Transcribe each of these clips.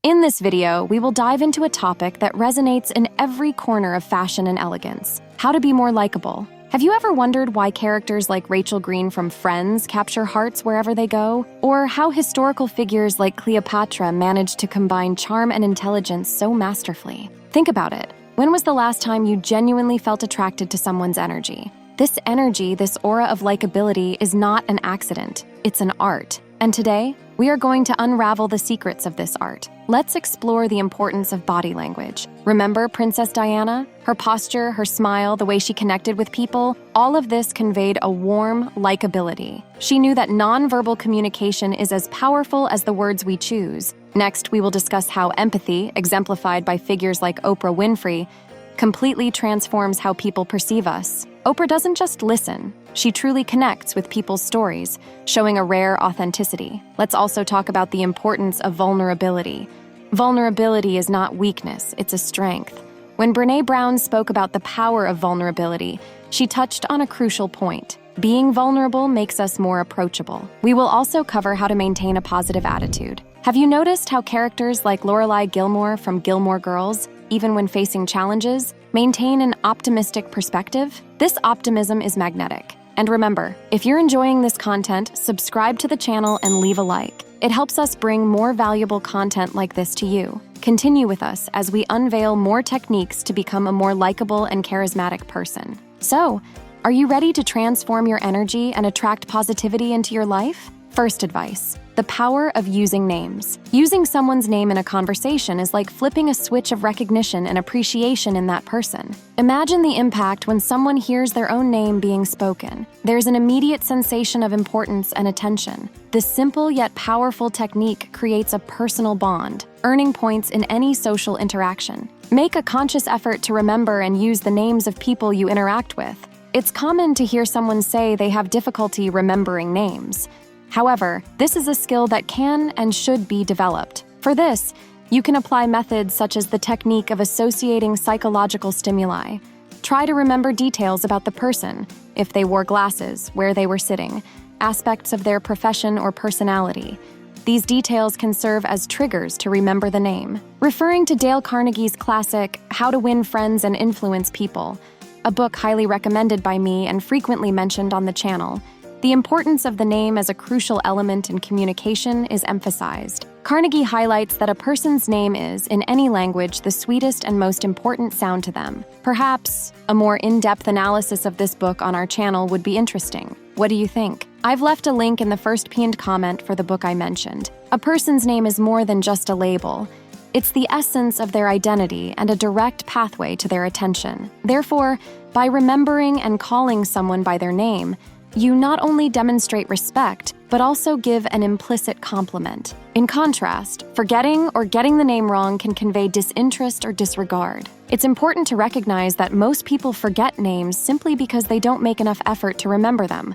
In this video, we will dive into a topic that resonates in every corner of fashion and elegance: how to be more likable. Have you ever wondered why characters like Rachel Green from Friends capture hearts wherever they go? Or how historical figures like Cleopatra managed to combine charm and intelligence so masterfully? Think about it. When was the last time you genuinely felt attracted to someone's energy? This energy, this aura of likability, is not an accident. It's an art. And today, we are going to unravel the secrets of this art. Let's explore the importance of body language. Remember Princess Diana? Her posture, her smile, the way she connected with people, all of this conveyed a warm likability. She knew that nonverbal communication is as powerful as the words we choose. Next, we will discuss how empathy, exemplified by figures like Oprah Winfrey, completely transforms how people perceive us. Oprah doesn't just listen. She truly connects with people's stories, showing a rare authenticity. Let's also talk about the importance of vulnerability. Vulnerability is not weakness, it's a strength. When Brené Brown spoke about the power of vulnerability, she touched on a crucial point. Being vulnerable makes us more approachable. We will also cover how to maintain a positive attitude. Have you noticed how characters like Lorelai Gilmore from Gilmore Girls, even when facing challenges, maintain an optimistic perspective? This optimism is magnetic. And remember, if you're enjoying this content, subscribe to the channel and leave a like. It helps us bring more valuable content like this to you. Continue with us as we unveil more techniques to become a more likable and charismatic person. So, are you ready to transform your energy and attract positivity into your life? First advice: the power of using names. Using someone's name in a conversation is like flipping a switch of recognition and appreciation in that person. Imagine the impact when someone hears their own name being spoken. There's an immediate sensation of importance and attention. This simple yet powerful technique creates a personal bond, earning points in any social interaction. Make a conscious effort to remember and use the names of people you interact with. It's common to hear someone say they have difficulty remembering names. However, this is a skill that can and should be developed. For this, you can apply methods such as the technique of associating psychological stimuli. Try to remember details about the person: if they wore glasses, where they were sitting, aspects of their profession or personality. These details can serve as triggers to remember the name. Referring to Dale Carnegie's classic, How to Win Friends and Influence People, a book highly recommended by me and frequently mentioned on the channel, the importance of the name as a crucial element in communication is emphasized. Carnegie highlights that a person's name is, in any language, the sweetest and most important sound to them. Perhaps a more in-depth analysis of this book on our channel would be interesting. What do you think? I've left a link in the first pinned comment for the book I mentioned. A person's name is more than just a label. It's the essence of their identity and a direct pathway to their attention. Therefore, by remembering and calling someone by their name, you not only demonstrate respect, but also give an implicit compliment. In contrast, forgetting or getting the name wrong can convey disinterest or disregard. It's important to recognize that most people forget names simply because they don't make enough effort to remember them,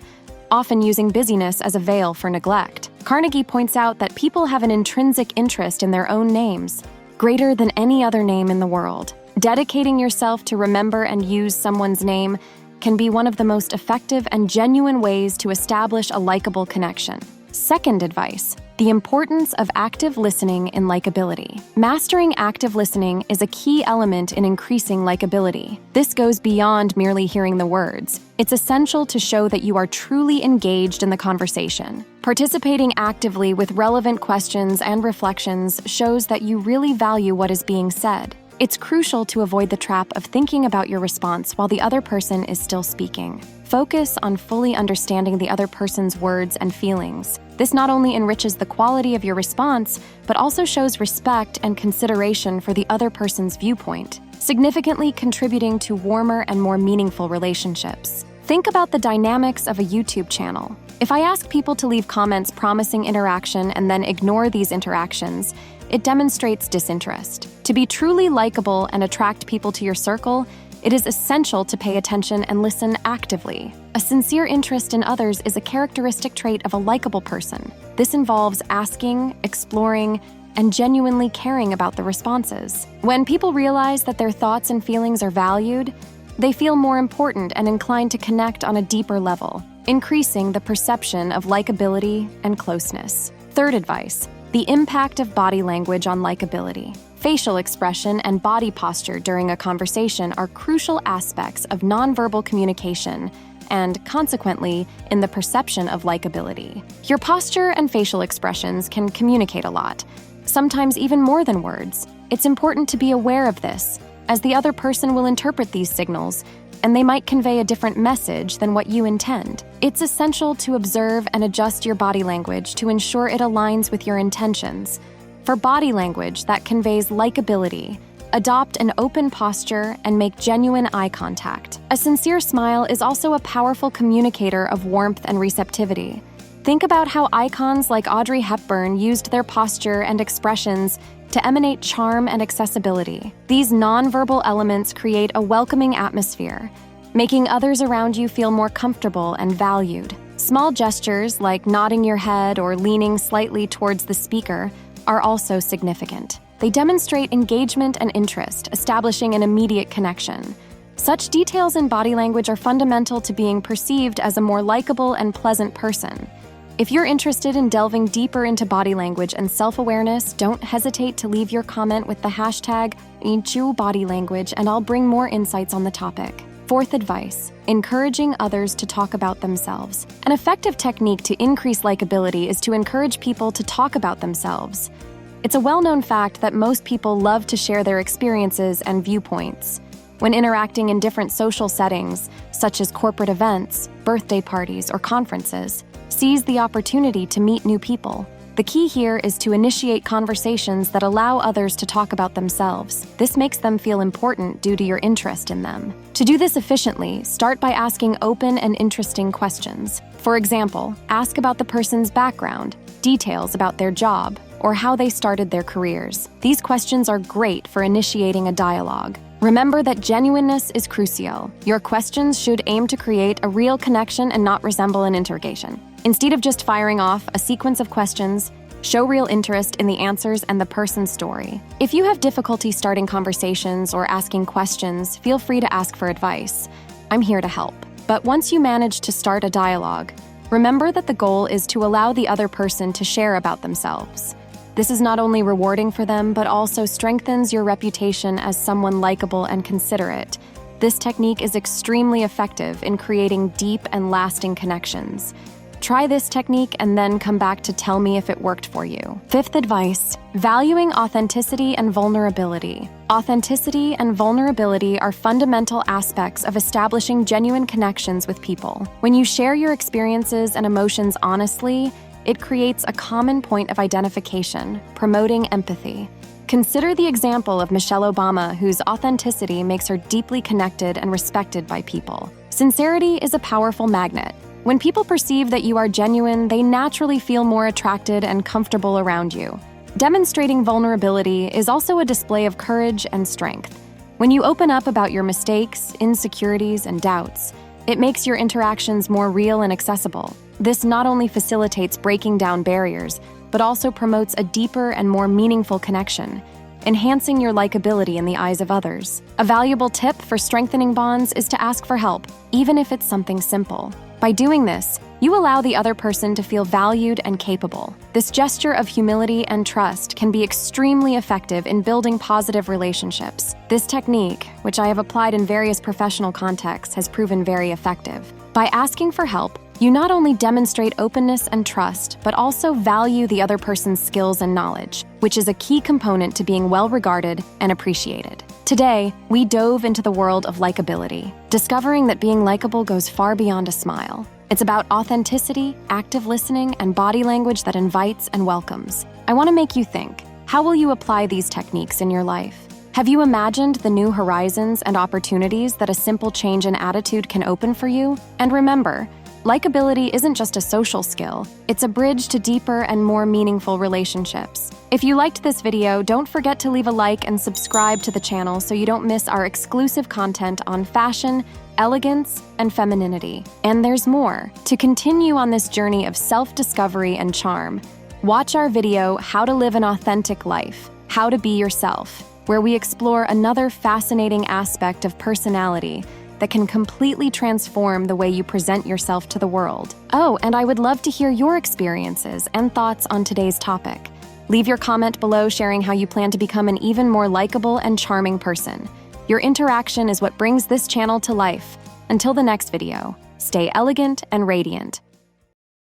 often using busyness as a veil for neglect. Carnegie points out that people have an intrinsic interest in their own names, greater than any other name in the world. Dedicating yourself to remember and use someone's name can be one of the most effective and genuine ways to establish a likable connection. Second advice: the importance of active listening in likability. Mastering active listening is a key element in increasing likability. This goes beyond merely hearing the words. It's essential to show that you are truly engaged in the conversation. Participating actively with relevant questions and reflections shows that you really value what is being said. It's crucial to avoid the trap of thinking about your response while the other person is still speaking. Focus on fully understanding the other person's words and feelings. This not only enriches the quality of your response, but also shows respect and consideration for the other person's viewpoint, significantly contributing to warmer and more meaningful relationships. Think about the dynamics of a YouTube channel. If I ask people to leave comments promising interaction and then ignore these interactions, it demonstrates disinterest. To be truly likable and attract people to your circle, it is essential to pay attention and listen actively. A sincere interest in others is a characteristic trait of a likable person. This involves asking, exploring, and genuinely caring about the responses. When people realize that their thoughts and feelings are valued, they feel more important and inclined to connect on a deeper level, increasing the perception of likability and closeness. Third advice: The impact of body language on likability. Facial expression and body posture during a conversation are crucial aspects of nonverbal communication and, consequently, in the perception of likability. Your posture and facial expressions can communicate a lot, sometimes even more than words. It's important to be aware of this, as the other person will interpret these signals, and they might convey a different message than what you intend. It's essential to observe and adjust your body language to ensure it aligns with your intentions. For body language that conveys likability, adopt an open posture and make genuine eye contact. A sincere smile is also a powerful communicator of warmth and receptivity. Think about how icons like Audrey Hepburn used their posture and expressions to emanate charm and accessibility. These nonverbal elements create a welcoming atmosphere, making others around you feel more comfortable and valued. Small gestures like nodding your head or leaning slightly towards the speaker are also significant. They demonstrate engagement and interest, establishing an immediate connection. Such details in body language are fundamental to being perceived as a more likable and pleasant person. If you're interested in delving deeper into body language and self-awareness, don't hesitate to leave your comment with the hashtag #bodylanguage, and I'll bring more insights on the topic. Fourth advice, encouraging others to talk about themselves. An effective technique to increase likability is to encourage people to talk about themselves. It's a well-known fact that most people love to share their experiences and viewpoints. When interacting in different social settings, such as corporate events, birthday parties, or conferences, seize the opportunity to meet new people. The key here is to initiate conversations that allow others to talk about themselves. This makes them feel important due to your interest in them. To do this efficiently, start by asking open and interesting questions. For example, ask about the person's background, details about their job, or how they started their careers. These questions are great for initiating a dialogue. Remember that genuineness is crucial. Your questions should aim to create a real connection and not resemble an interrogation. Instead of just firing off a sequence of questions, show real interest in the answers and the person's story. If you have difficulty starting conversations or asking questions, feel free to ask for advice. I'm here to help. But once you manage to start a dialogue, remember that the goal is to allow the other person to share about themselves. This is not only rewarding for them, but also strengthens your reputation as someone likable and considerate. This technique is extremely effective in creating deep and lasting connections. Try this technique and then come back to tell me if it worked for you. Fifth advice, valuing authenticity and vulnerability. Authenticity and vulnerability are fundamental aspects of establishing genuine connections with people. When you share your experiences and emotions honestly, it creates a common point of identification, promoting empathy. Consider the example of Michelle Obama, whose authenticity makes her deeply connected and respected by people. Sincerity is a powerful magnet. When people perceive that you are genuine, they naturally feel more attracted and comfortable around you. Demonstrating vulnerability is also a display of courage and strength. When you open up about your mistakes, insecurities, and doubts, it makes your interactions more real and accessible. This not only facilitates breaking down barriers, but also promotes a deeper and more meaningful connection, enhancing your likability in the eyes of others. A valuable tip for strengthening bonds is to ask for help, even if it's something simple. By doing this, you allow the other person to feel valued and capable. This gesture of humility and trust can be extremely effective in building positive relationships. This technique, which I have applied in various professional contexts, has proven very effective. By asking for help, you not only demonstrate openness and trust, but also value the other person's skills and knowledge, which is a key component to being well-regarded and appreciated. Today, we dove into the world of likability, discovering that being likable goes far beyond a smile. It's about authenticity, active listening, and body language that invites and welcomes. I want to make you think, how will you apply these techniques in your life? Have you imagined the new horizons and opportunities that a simple change in attitude can open for you? And remember, likability isn't just a social skill, it's a bridge to deeper and more meaningful relationships. If you liked this video, don't forget to leave a like and subscribe to the channel so you don't miss our exclusive content on fashion, elegance, and femininity. And there's more. To continue on this journey of self-discovery and charm, watch our video, How to Live an Authentic Life, How to Be Yourself, where we explore another fascinating aspect of personality that can completely transform the way you present yourself to the world. Oh, and I would love to hear your experiences and thoughts on today's topic. Leave your comment below sharing how you plan to become an even more likable and charming person. Your interaction is what brings this channel to life. Until the next video, stay elegant and radiant.